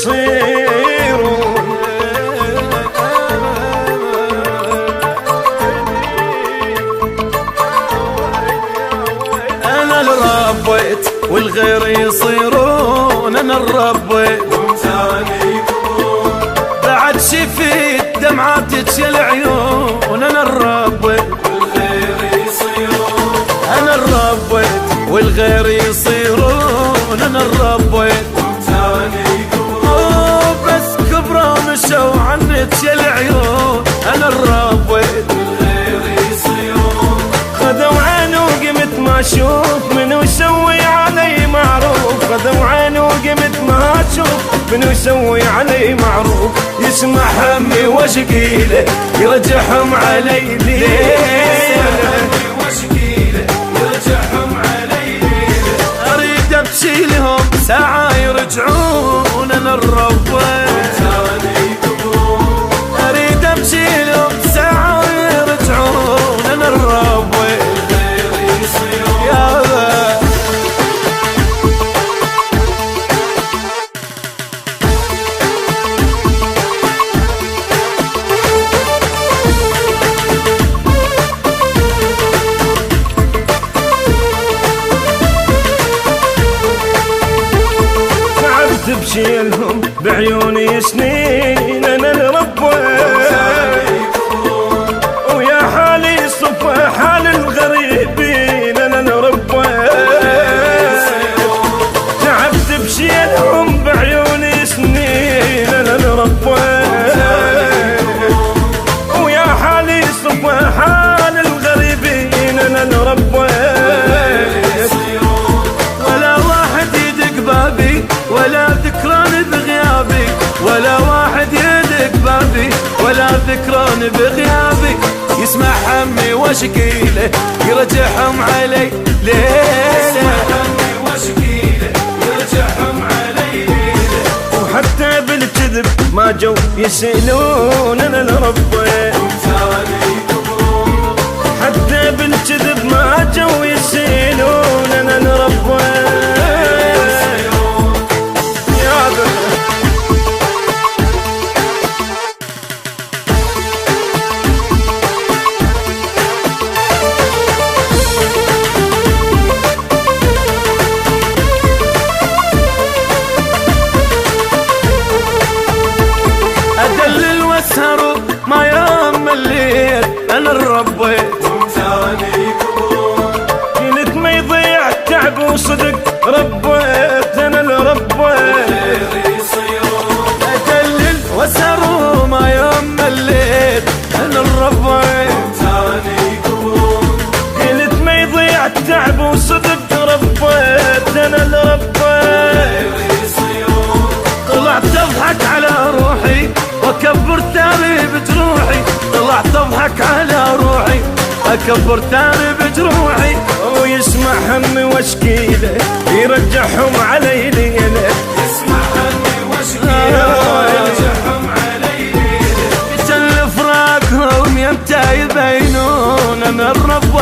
يصيرون. أنا اللي ربيت والغير يصيرون، أنا اللي ربيت ومتاني يكبرون، بعد شفيت دمعاتك يا العيون. أنا اللي ربيت والغير يصيرون، أنا اللي ربيت والغير يصيرون، أنا اللي ربيت ومتاني يكبرون، بس كبروا مشوا عنك يا العيون. أنا اللي ربيت والغير يصيرون، خذوا عيني وقمت ما اشوف منو يسوي علي معروف، خذوا عيني وقمت ما اشوف منو يسوي علي معروف، يسمع همي واشقيله يرجعهم علي ليله، واشقيله يرجعهم علي ليله، اريد ابكي لهم ساعه يرجعون. انا الرب اريد ابكي لهم ساعه يرجعون. انا الرب بشيلهم بعيوني سنين. انا اللي ربيت ويا حالي صفى حال الغريبين. انا اللي ربيت تعبت بشيلهم بعيوني سنين. انا اللي ربيت ويا حالي صفى حال الغريبين. انا اللي ربيت ولا واحد يدق بابي ولا ذكران بغيابي، ولا واحد يدق بابي ولا ذكران بغيابي، يسمع همي واشقيله يرجعهم علي ليله، يسمع همي واشقيله يرجعهم علي ليله، وحتى بالكذب ما جو يسألون. انا اللي ربيت حتى بالكذب ما جو يسألون. انا اللي ربيت ما يوم الليل. انا اللي ربيت ومتاني يكبرون، كنت ما يضيع تعب وصدق ربيت. انا اللي ربيت ادلل واسهر ما يوم الليل. انا اللي ربيت ومتاني يكبرون، كنت ما يضيع تعب وصدق ربيت. انا اللي ربيت طلعت اضحك على روحي واكبر تاري بجروحي، طلعت اضحك على روحي اكبر تاري بجروحي، ويسمع همي واشكيله يرجعهم علي ليله، يسمع همي واشكيله يرجعهم علي ليله، مثل فراقهم يمتى يبينون. انا الرب